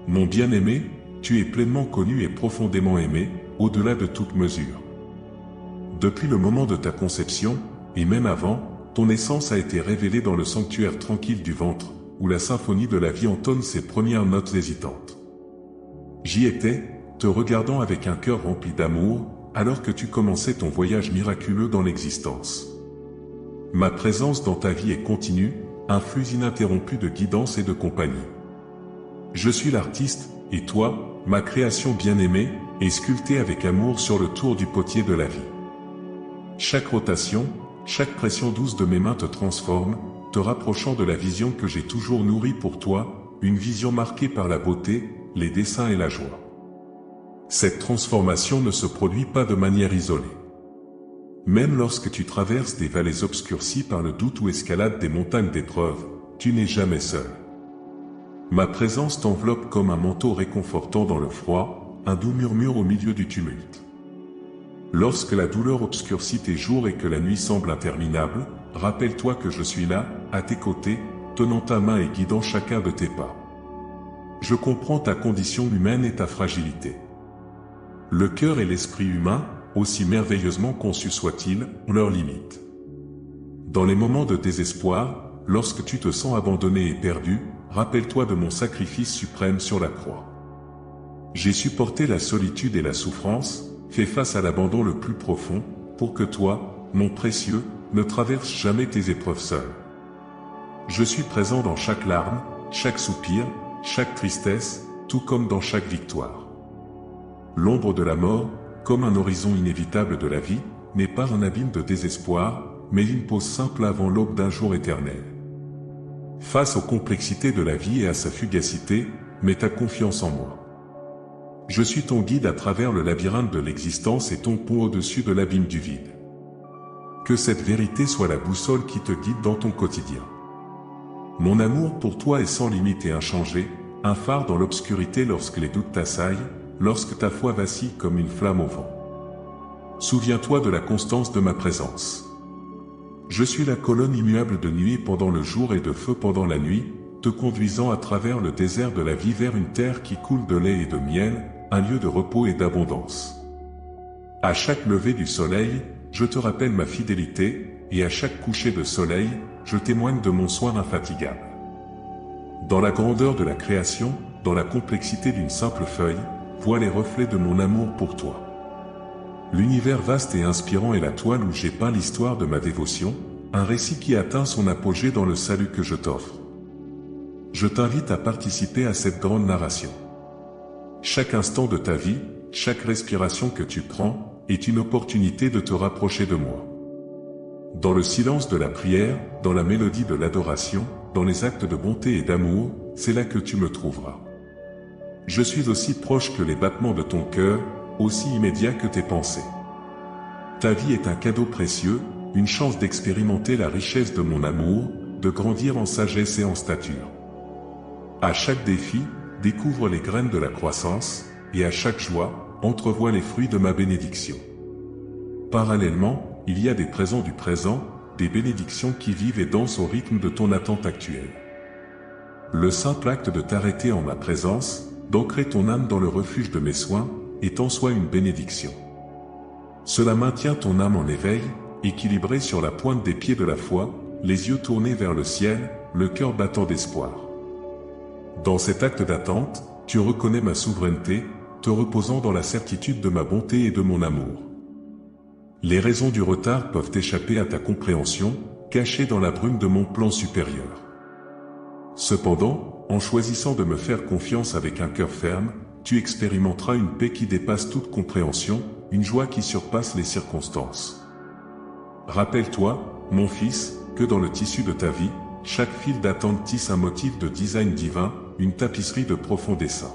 Mon bien-aimé, tu es pleinement connu et profondément aimé, au-delà de toute mesure. Depuis le moment de ta conception, et même avant, ton essence a été révélée dans le sanctuaire tranquille du ventre, où la symphonie de la vie entonne ses premières notes hésitantes. J'y étais, te regardant avec un cœur rempli d'amour, alors que tu commençais ton voyage miraculeux dans l'existence. Ma présence dans ta vie est continue, un flux ininterrompu de guidance et de compagnie. Je suis l'artiste, et toi, ma création bien-aimée, est sculptée avec amour sur le tour du potier de la vie. Chaque rotation, chaque pression douce de mes mains te transforme, te rapprochant de la vision que j'ai toujours nourrie pour toi, une vision marquée par la beauté, les desseins et la joie. Cette transformation ne se produit pas de manière isolée. Même lorsque tu traverses des vallées obscurcies par le doute ou escalades des montagnes d'épreuves, tu n'es jamais seul. Ma présence t'enveloppe comme un manteau réconfortant dans le froid, un doux murmure au milieu du tumulte. Lorsque la douleur obscurcit tes jours et que la nuit semble interminable, rappelle-toi que je suis là, à tes côtés, tenant ta main et guidant chacun de tes pas. Je comprends ta condition humaine et ta fragilité. Le cœur et l'esprit humain, aussi merveilleusement conçus soient-ils, ont leurs limites. Dans les moments de désespoir, lorsque tu te sens abandonné et perdu, rappelle-toi de mon sacrifice suprême sur la croix. J'ai supporté la solitude et la souffrance, fait face à l'abandon le plus profond, pour que toi, mon précieux, ne traverses jamais tes épreuves seul. Je suis présent dans chaque larme, chaque soupir, chaque tristesse, tout comme dans chaque victoire. L'ombre de la mort, comme un horizon inévitable de la vie, n'est pas un abîme de désespoir, mais une pause simple avant l'aube d'un jour éternel. Face aux complexités de la vie et à sa fugacité, mets ta confiance en moi. Je suis ton guide à travers le labyrinthe de l'existence et ton pont au-dessus de l'abîme du vide. Que cette vérité soit la boussole qui te guide dans ton quotidien. Mon amour pour toi est sans limite et inchangé, un phare dans l'obscurité lorsque les doutes t'assaillent, lorsque ta foi vacille comme une flamme au vent. Souviens-toi de la constance de ma présence. Je suis la colonne immuable de nuit pendant le jour et de feu pendant la nuit, te conduisant à travers le désert de la vie vers une terre qui coule de lait et de miel, un lieu de repos et d'abondance. À chaque lever du soleil, je te rappelle ma fidélité, et à chaque coucher de soleil, je témoigne de mon soin infatigable. Dans la grandeur de la création, dans la complexité d'une simple feuille, vois les reflets de mon amour pour toi. L'univers vaste et inspirant est la toile où j'ai peint l'histoire de ma dévotion, un récit qui atteint son apogée dans le salut que je t'offre. Je t'invite à participer à cette grande narration. Chaque instant de ta vie, chaque respiration que tu prends, est une opportunité de te rapprocher de moi. Dans le silence de la prière, dans la mélodie de l'adoration, dans les actes de bonté et d'amour, c'est là que tu me trouveras. Je suis aussi proche que les battements de ton cœur, aussi immédiat que tes pensées. Ta vie est un cadeau précieux, une chance d'expérimenter la richesse de mon amour, de grandir en sagesse et en stature. À chaque défi, découvre les graines de la croissance, et à chaque joie, entrevois les fruits de ma bénédiction. Parallèlement, il y a des présents du présent, des bénédictions qui vivent et dansent au rythme de ton attente actuelle. Le simple acte de t'arrêter en ma présence, d'ancrer ton âme dans le refuge de mes soins, est en soi une bénédiction. Cela maintient ton âme en éveil, équilibrée sur la pointe des pieds de la foi, les yeux tournés vers le ciel, le cœur battant d'espoir. Dans cet acte d'attente, tu reconnais ma souveraineté, te reposant dans la certitude de ma bonté et de mon amour. Les raisons du retard peuvent échapper à ta compréhension, cachées dans la brume de mon plan supérieur. Cependant, en choisissant de me faire confiance avec un cœur ferme, tu expérimenteras une paix qui dépasse toute compréhension, une joie qui surpasse les circonstances. Rappelle-toi, mon fils, que dans le tissu de ta vie, chaque fil d'attente tisse un motif de design divin, une tapisserie de profond dessin.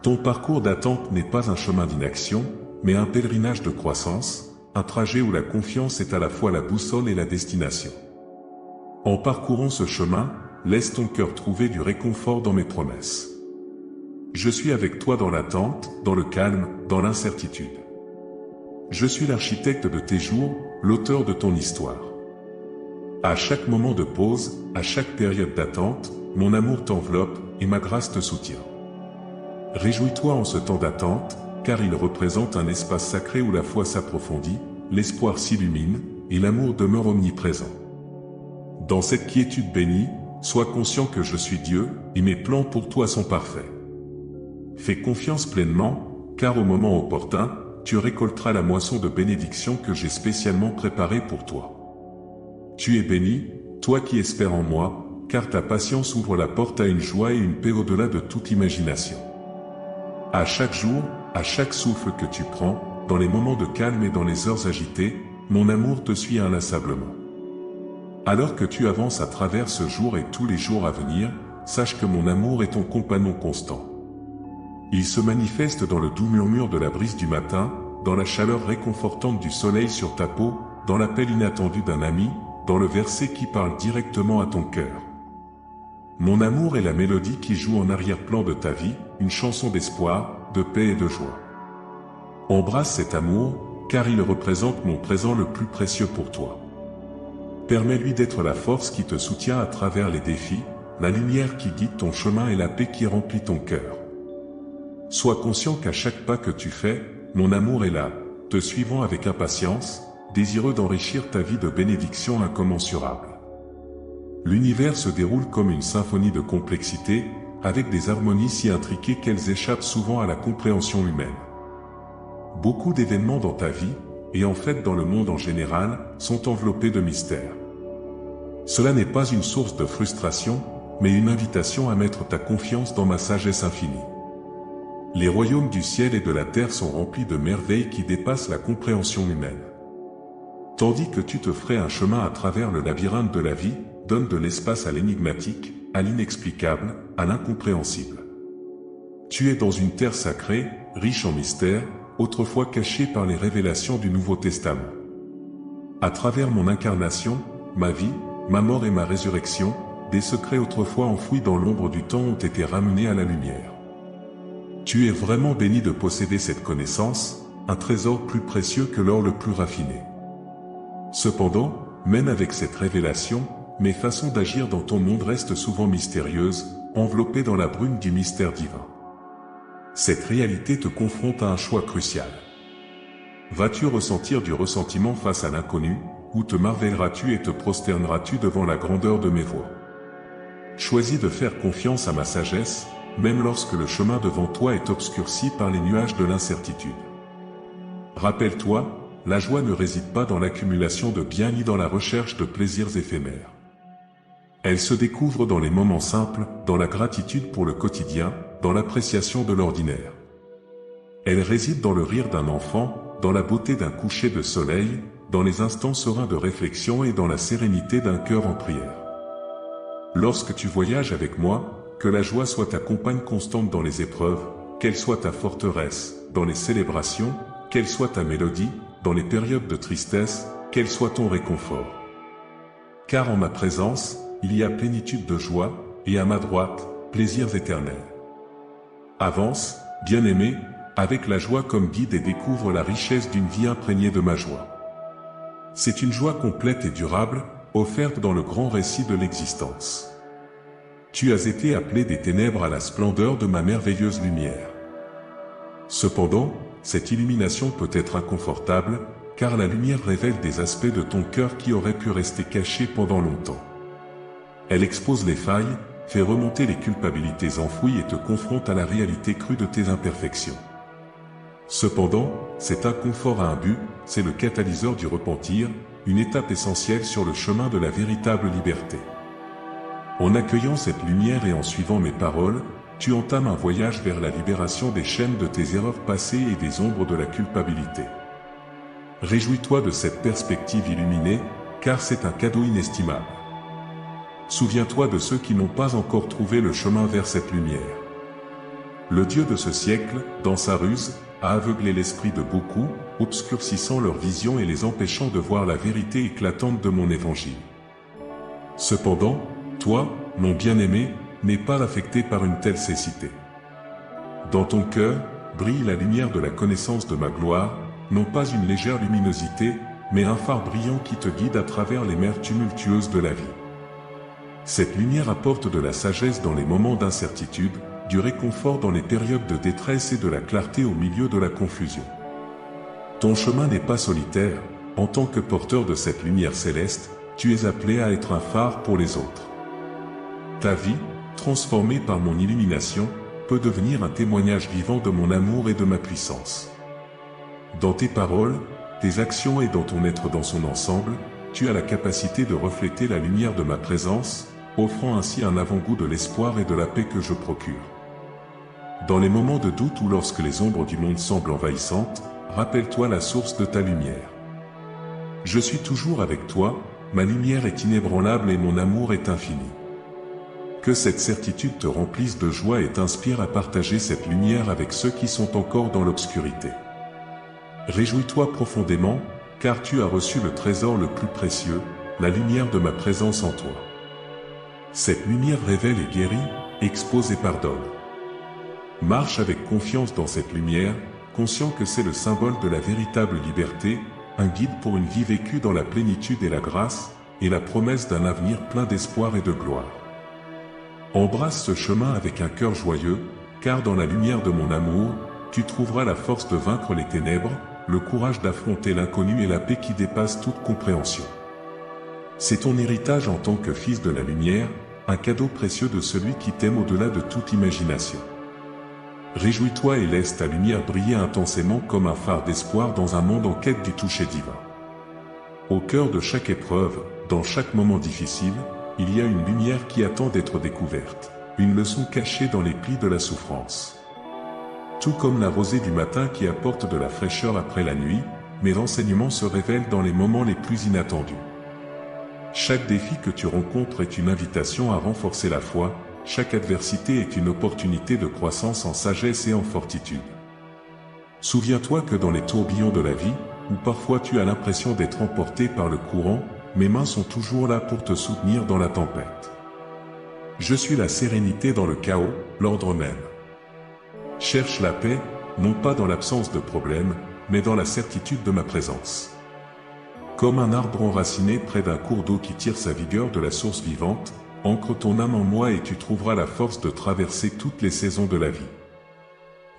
Ton parcours d'attente n'est pas un chemin d'inaction, mais un pèlerinage de croissance, un trajet où la confiance est à la fois la boussole et la destination. En parcourant ce chemin, laisse ton cœur trouver du réconfort dans mes promesses. Je suis avec toi dans l'attente, dans le calme, dans l'incertitude. Je suis l'architecte de tes jours, l'auteur de ton histoire. À chaque moment de pause, à chaque période d'attente, mon amour t'enveloppe et ma grâce te soutient. Réjouis-toi en ce temps d'attente, car il représente un espace sacré où la foi s'approfondit, l'espoir s'illumine, et l'amour demeure omniprésent. Dans cette quiétude bénie, sois conscient que je suis Dieu, et mes plans pour toi sont parfaits. Fais confiance pleinement, car au moment opportun, tu récolteras la moisson de bénédiction que j'ai spécialement préparée pour toi. Tu es béni, toi qui espères en moi, car ta patience ouvre la porte à une joie et une paix au-delà de toute imagination. À chaque jour, à chaque souffle que tu prends, dans les moments de calme et dans les heures agitées, mon amour te suit inlassablement. Alors que tu avances à travers ce jour et tous les jours à venir, sache que mon amour est ton compagnon constant. Il se manifeste dans le doux murmure de la brise du matin, dans la chaleur réconfortante du soleil sur ta peau, dans l'appel inattendu d'un ami, dans le verset qui parle directement à ton cœur. Mon amour est la mélodie qui joue en arrière-plan de ta vie, une chanson d'espoir, de paix et de joie. Embrasse cet amour, car il représente mon présent le plus précieux pour toi. Permets-lui d'être la force qui te soutient à travers les défis, la lumière qui guide ton chemin et la paix qui remplit ton cœur. Sois conscient qu'à chaque pas que tu fais, mon amour est là, te suivant avec impatience, désireux d'enrichir ta vie de bénédictions incommensurables. L'univers se déroule comme une symphonie de complexité, avec des harmonies si intriquées qu'elles échappent souvent à la compréhension humaine. Beaucoup d'événements dans ta vie, et en fait dans le monde en général, sont enveloppés de mystères. Cela n'est pas une source de frustration, mais une invitation à mettre ta confiance dans ma sagesse infinie. Les royaumes du ciel et de la terre sont remplis de merveilles qui dépassent la compréhension humaine. Tandis que tu te ferais un chemin à travers le labyrinthe de la vie, donne de l'espace à l'énigmatique, à l'inexplicable, à l'incompréhensible. Tu es dans une terre sacrée, riche en mystères, autrefois cachée par les révélations du Nouveau Testament. À travers mon incarnation, ma vie, ma mort et ma résurrection, des secrets autrefois enfouis dans l'ombre du temps ont été ramenés à la lumière. Tu es vraiment béni de posséder cette connaissance, un trésor plus précieux que l'or le plus raffiné. Cependant, même avec cette révélation, mes façons d'agir dans ton monde restent souvent mystérieuses, enveloppées dans la brume du mystère divin. Cette réalité te confronte à un choix crucial. Vas-tu ressentir du ressentiment face à l'inconnu, ou te marvelleras-tu et te prosterneras-tu devant la grandeur de mes voies? Choisis de faire confiance à ma sagesse, même lorsque le chemin devant toi est obscurci par les nuages de l'incertitude. Rappelle-toi, la joie ne réside pas dans l'accumulation de biens ni dans la recherche de plaisirs éphémères. Elle se découvre dans les moments simples, dans la gratitude pour le quotidien, dans l'appréciation de l'ordinaire. Elle réside dans le rire d'un enfant, dans la beauté d'un coucher de soleil, dans les instants sereins de réflexion et dans la sérénité d'un cœur en prière. Lorsque tu voyages avec moi, que la joie soit ta compagne constante dans les épreuves, qu'elle soit ta forteresse, dans les célébrations, qu'elle soit ta mélodie, dans les périodes de tristesse, qu'elle soit ton réconfort. Car en ma présence, il y a plénitude de joie, et à ma droite, plaisirs éternels. Avance, bien-aimé, avec la joie comme guide et découvre la richesse d'une vie imprégnée de ma joie. C'est une joie complète et durable, offerte dans le grand récit de l'existence. Tu as été appelé des ténèbres à la splendeur de ma merveilleuse lumière. Cependant, cette illumination peut être inconfortable, car la lumière révèle des aspects de ton cœur qui auraient pu rester cachés pendant longtemps. Elle expose les failles, fait remonter les culpabilités enfouies et te confronte à la réalité crue de tes imperfections. Cependant, cet inconfort a un but, c'est le catalyseur du repentir, une étape essentielle sur le chemin de la véritable liberté. En accueillant cette lumière et en suivant mes paroles, tu entames un voyage vers la libération des chaînes de tes erreurs passées et des ombres de la culpabilité. Réjouis-toi de cette perspective illuminée, car c'est un cadeau inestimable. Souviens-toi de ceux qui n'ont pas encore trouvé le chemin vers cette lumière. Le Dieu de ce siècle, dans sa ruse, a aveuglé l'esprit de beaucoup, obscurcissant leur vision et les empêchant de voir la vérité éclatante de mon évangile. Cependant, toi, mon bien-aimé, n'es pas affecté par une telle cécité. Dans ton cœur, brille la lumière de la connaissance de ma gloire, non pas une légère luminosité, mais un phare brillant qui te guide à travers les mers tumultueuses de la vie. Cette lumière apporte de la sagesse dans les moments d'incertitude, du réconfort dans les périodes de détresse et de la clarté au milieu de la confusion. Ton chemin n'est pas solitaire, en tant que porteur de cette lumière céleste, tu es appelé à être un phare pour les autres. Ta vie, transformée par mon illumination, peut devenir un témoignage vivant de mon amour et de ma puissance. Dans tes paroles, tes actions et dans ton être dans son ensemble, tu as la capacité de refléter la lumière de ma présence, offrant ainsi un avant-goût de l'espoir et de la paix que je procure. Dans les moments de doute ou lorsque les ombres du monde semblent envahissantes, rappelle-toi la source de ta lumière. Je suis toujours avec toi, ma lumière est inébranlable et mon amour est infini. Que cette certitude te remplisse de joie et t'inspire à partager cette lumière avec ceux qui sont encore dans l'obscurité. Réjouis-toi profondément, car tu as reçu le trésor le plus précieux, la lumière de ma présence en toi. Cette lumière révèle et guérit, expose et pardonne. Marche avec confiance dans cette lumière, conscient que c'est le symbole de la véritable liberté, un guide pour une vie vécue dans la plénitude et la grâce, et la promesse d'un avenir plein d'espoir et de gloire. Embrasse ce chemin avec un cœur joyeux, car dans la lumière de mon amour, tu trouveras la force de vaincre les ténèbres, le courage d'affronter l'inconnu et la paix qui dépasse toute compréhension. C'est ton héritage en tant que fils de la lumière, un cadeau précieux de celui qui t'aime au-delà de toute imagination. Réjouis-toi et laisse ta lumière briller intensément comme un phare d'espoir dans un monde en quête du toucher divin. Au cœur de chaque épreuve, dans chaque moment difficile, il y a une lumière qui attend d'être découverte, une leçon cachée dans les plis de la souffrance. Tout comme la rosée du matin qui apporte de la fraîcheur après la nuit, mes renseignements se révèlent dans les moments les plus inattendus. Chaque défi que tu rencontres est une invitation à renforcer la foi, chaque adversité est une opportunité de croissance en sagesse et en fortitude. Souviens-toi que dans les tourbillons de la vie, où parfois tu as l'impression d'être emporté par le courant, mes mains sont toujours là pour te soutenir dans la tempête. Je suis la sérénité dans le chaos, l'ordre même. Cherche la paix, non pas dans l'absence de problèmes, mais dans la certitude de ma présence. Comme un arbre enraciné près d'un cours d'eau qui tire sa vigueur de la source vivante, ancre ton âme en moi et tu trouveras la force de traverser toutes les saisons de la vie.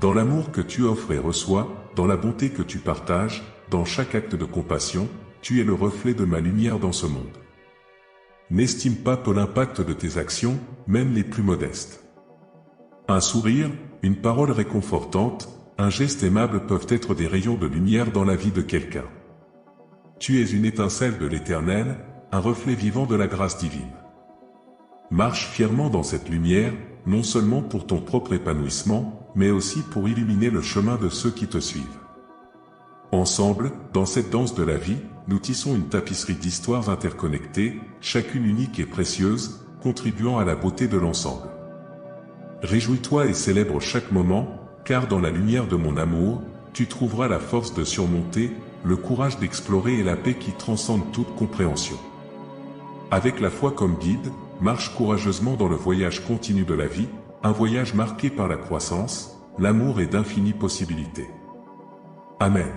Dans l'amour que tu offres et reçois, dans la bonté que tu partages, dans chaque acte de compassion, tu es le reflet de ma lumière dans ce monde. N'estime pas peu l'impact de tes actions, même les plus modestes. Un sourire, une parole réconfortante, un geste aimable peuvent être des rayons de lumière dans la vie de quelqu'un. Tu es une étincelle de l'Éternel, un reflet vivant de la grâce divine. Marche fièrement dans cette lumière, non seulement pour ton propre épanouissement, mais aussi pour illuminer le chemin de ceux qui te suivent. Ensemble, dans cette danse de la vie, nous tissons une tapisserie d'histoires interconnectées, chacune unique et précieuse, contribuant à la beauté de l'ensemble. Réjouis-toi et célèbre chaque moment, car dans la lumière de mon amour, tu trouveras la force de surmonter, le courage d'explorer et la paix qui transcende toute compréhension. Avec la foi comme guide, marche courageusement dans le voyage continu de la vie, un voyage marqué par la croissance, l'amour et d'infinies possibilités. Amen.